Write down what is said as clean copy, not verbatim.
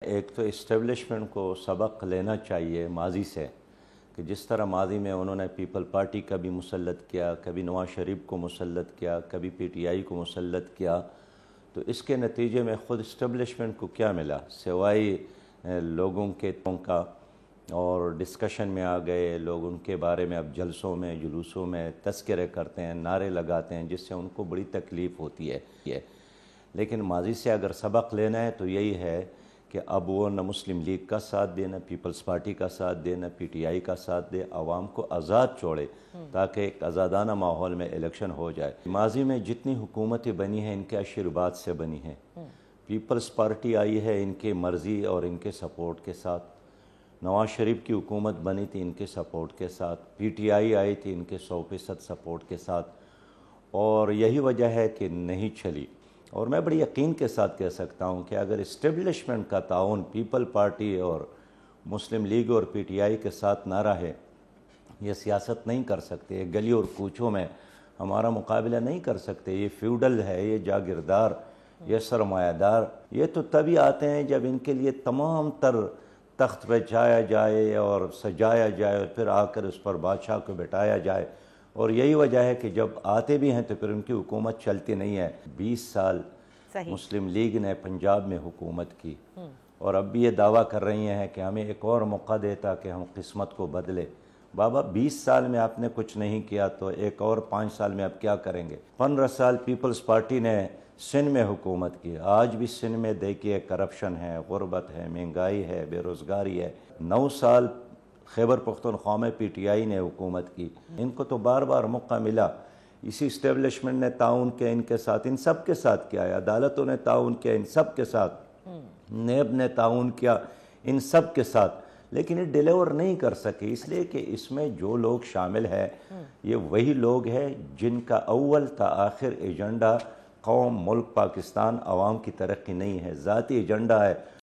ایک تو اسٹیبلشمنٹ کو سبق لینا چاہیے ماضی سے، کہ جس طرح ماضی میں انہوں نے پیپل پارٹی کا بھی مسلط کیا، کبھی نواز شریف کو مسلط کیا، کبھی پی ٹی آئی کو مسلط کیا، تو اس کے نتیجے میں خود اسٹیبلشمنٹ کو کیا ملا سوائے لوگوں کے کا اور ڈسکشن میں آ گئے لوگ، ان کے بارے میں اب جلسوں میں جلوسوں میں تذکرے کرتے ہیں، نعرے لگاتے ہیں، جس سے ان کو بڑی تکلیف ہوتی ہے۔ لیکن ماضی سے اگر سبق لینا ہے تو یہی ہے کہ اب وہ نہ مسلم لیگ کا ساتھ دے، نہ پیپلز پارٹی کا ساتھ دے، نہ پی ٹی آئی کا ساتھ دے، عوام کو آزاد چھوڑے تاکہ ایک آزادانہ ماحول میں الیکشن ہو جائے۔ ماضی میں جتنی حکومتیں بنی ہیں ان کے آشرواد سے بنی ہیں۔ پیپلز پارٹی آئی ہے ان کے مرضی اور ان کے سپورٹ کے ساتھ، نواز شریف کی حکومت بنی تھی ان کے سپورٹ کے ساتھ، پی ٹی آئی آئی تھی ان کے 100% سپورٹ کے ساتھ، اور یہی وجہ ہے کہ نہیں چلی۔ اور میں بڑی یقین کے ساتھ کہہ سکتا ہوں کہ اگر اسٹیبلشمنٹ کا تعاون پیپل پارٹی اور مسلم لیگ اور پی ٹی آئی کے ساتھ نہ رہے، یہ سیاست نہیں کر سکتے، یہ گلی اور کوچوں میں ہمارا مقابلہ نہیں کر سکتے۔ یہ فیوڈل ہے، یہ جاگیردار، یہ سرمایہ دار، یہ تو تبھی آتے ہیں جب ان کے لیے تمام تر تخت پہ جایا جائے اور سجایا جائے اور پھر آ کر اس پر بادشاہ کو بٹھایا جائے، اور یہی وجہ ہے کہ جب آتے بھی ہیں تو پھر ان کی حکومت چلتی نہیں ہے۔ 20 سال مسلم لیگ نے پنجاب میں حکومت کی اور اب بھی یہ دعویٰ کر رہی ہیں کہ ہمیں ایک اور موقع دیتا کہ ہم قسمت کو بدلے۔ بابا 20 سال میں آپ نے کچھ نہیں کیا تو ایک اور 5 سال میں آپ کیا کریں گے؟ 15 سال پیپلز پارٹی نے سندھ میں حکومت کی، آج بھی سندھ میں دیکھیے کرپشن ہے، غربت ہے، مہنگائی ہے، بے روزگاری ہے۔ 9 سال خیبر پختونخوا میں پی ٹی آئی نے حکومت کی، ان کو تو بار بار موقع ملا۔ اسی اسٹیبلشمنٹ نے تعاون کیا ان کے ساتھ، ان سب کے ساتھ کیا ہے، عدالتوں نے تعاون کیا ان سب کے ساتھ، نیب نے تعاون کیا ان سب کے ساتھ، لیکن یہ ڈیلیور نہیں کر سکے، اس لیے کہ اس میں جو لوگ شامل ہیں یہ وہی لوگ ہیں جن کا اول تا آخر ایجنڈا قوم، ملک پاکستان، عوام کی ترقی نہیں ہے، ذاتی ایجنڈا ہے۔